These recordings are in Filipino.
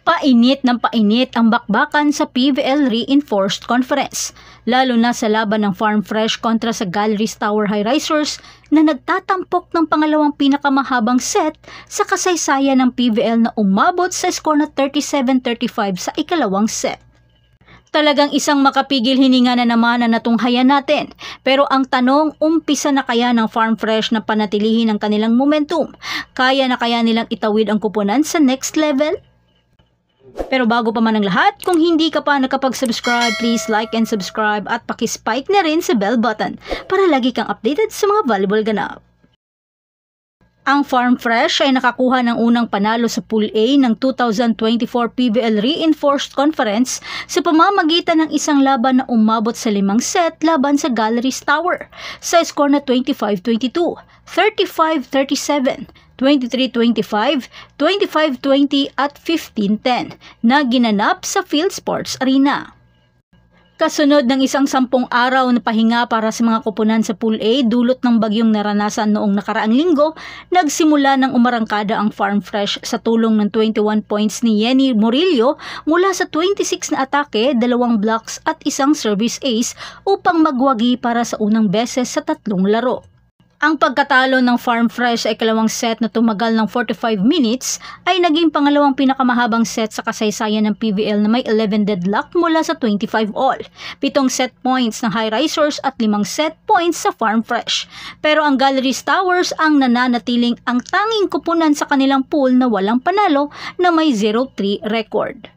Painit ng painit ang bakbakan sa PVL Reinforced Conference, lalo na sa laban ng Farm Fresh kontra sa Galleries Tower High-Risers na nagtatampok ng pangalawang pinakamahabang set sa kasaysayan ng PVL na umabot sa score na 37-35 sa ikalawang set. Talagang isang makapigil hininga na naman ang natunghayan natin. Pero ang tanong, umpisa na kaya ng Farm Fresh na panatilihin ang kanilang momentum? Kaya na kaya nilang itawid ang kupunan sa next level? Pero bago pa man ang lahat, kung hindi ka pa nakapag-subscribe, please like and subscribe at pakispike na rin sa bell button para lagi kang updated sa mga volleyball ganap. Ang Farm Fresh ay nakakuha ng unang panalo sa Pool A ng 2024 PVL Reinforced Conference sa pamamagitan ng isang laban na umabot sa 5 set laban sa Galleries Tower sa score na 25-22, 35-37, 23-25, 25-20 at 15-10 na ginanap sa Field Sports Arena. Kasunod ng isang 10 araw na pahinga para sa mga koponan sa Pool A dulot ng bagyong naranasan noong nakaraang linggo, nagsimula ng umarangkada ang Farm Fresh sa tulong ng 21 points ni Yenny Murillo mula sa 26 na atake, 2 blocks at isang service ace upang magwagi para sa unang beses sa 3 laro. Ang pagkatalo ng Farm Fresh ay ikalawang set na tumagal ng 45 minutes ay naging pangalawang pinakamahabang set sa kasaysayan ng PVL na may 11 deadlock mula sa 25 all, 7 set points ng High-Risers at 5 set points sa Farm Fresh. Pero ang Galleries Towers ang nananatiling ang tanging kupunan sa kanilang pool na walang panalo na may 0-3 record.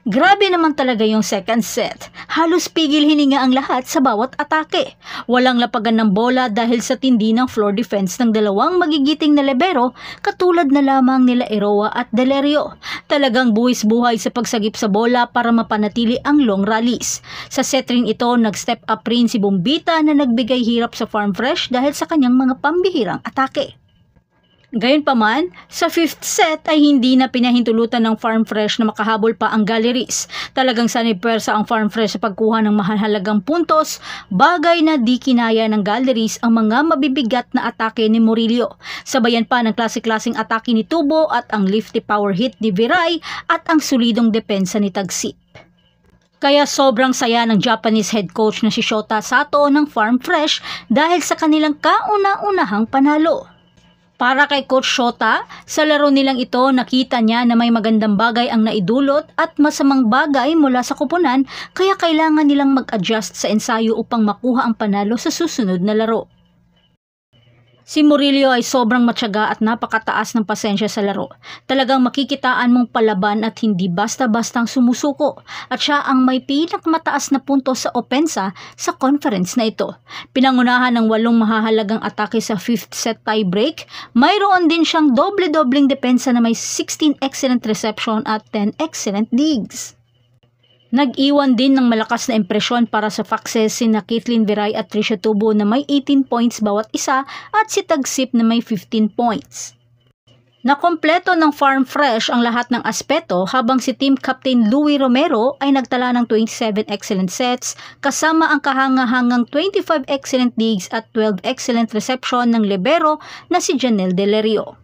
Grabe naman talaga yung second set. Halos pigil hininga ang lahat sa bawat atake. Walang lapagan ng bola dahil sa tindi ng floor defense ng dalawang magigiting na libero katulad na lamang nila Eroa at Delerio. Talagang buwis buhay sa pagsagip sa bola para mapanatili ang long rallies. Sa set rin ito, nag-step up rin si Bombita na nagbigay hirap sa Farm Fresh dahil sa kanyang mga pambihirang atake. Gayunpaman, sa 5th set ay hindi na pinahintulutan ng Farm Fresh na makahabol pa ang Galleries. Talagang sanipwersa ang Farm Fresh sa pagkuha ng mahalagang puntos, bagay na di kinaya ng Galleries ang mga mabibigat na atake ni Murillo. Sabayan pa ng klase-klaseng atake ni Tubo at ang lifty power hit ni Viray at ang solidong depensa ni Tagsip. Kaya sobrang saya ng Japanese head coach na si Shota Sato ng Farm Fresh dahil sa kanilang kauna-unahang panalo. Para kay Coach Shota, sa laro nilang ito nakita niya na may magandang bagay ang naidulot at masamang bagay mula sa kupunan kaya kailangan nilang mag-adjust sa ensayo upang makuha ang panalo sa susunod na laro. Si Murillo ay sobrang matyaga at napakataas ng pasensya sa laro. Talagang makikitaan mong palaban at hindi basta-bastang sumusuko. At siya ang may pinakamataas na puntos sa opensa sa conference na ito. Pinangunahan ng 8 mahahalagang atake sa 5th set tiebreak. Mayroon din siyang doble-dobling depensa na may 16 excellent reception at 10 excellent digs. Nag-iwan din ng malakas na impresyon para sa Foxes sina Caitlin Viray at Trisha Tubo na may 18 points bawat isa at si Tagsip na may 15 points. Nakompleto ng Farm Fresh ang lahat ng aspeto habang si Team Captain Louie Romero ay nagtala ng 27 excellent sets kasama ang kahangahangang 25 excellent digs at 12 excellent reception ng libero na si Janelle Delerio.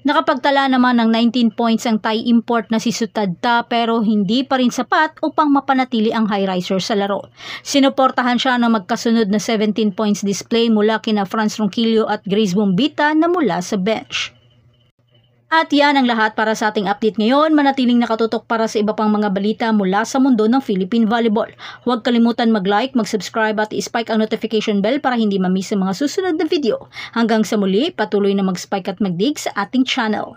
Nakapagtala naman ng 19 points ang Thai import na si Sutadta pero hindi pa rin sapat upang mapanatili ang High-Risers sa laro. Sinuportahan siya ng magkasunod na 17 points display mula kina Franz Ronquillo at Grace Bombita na mula sa bench. At yan ang lahat para sa ating update ngayon. Manatiling nakatutok para sa iba pang mga balita mula sa mundo ng Philippine Volleyball. Huwag kalimutan mag-like, mag-subscribe at i-spike ang notification bell para hindi ma-miss ang mga susunod na video. Hanggang sa muli, patuloy na mag-spike at mag-dig sa ating channel.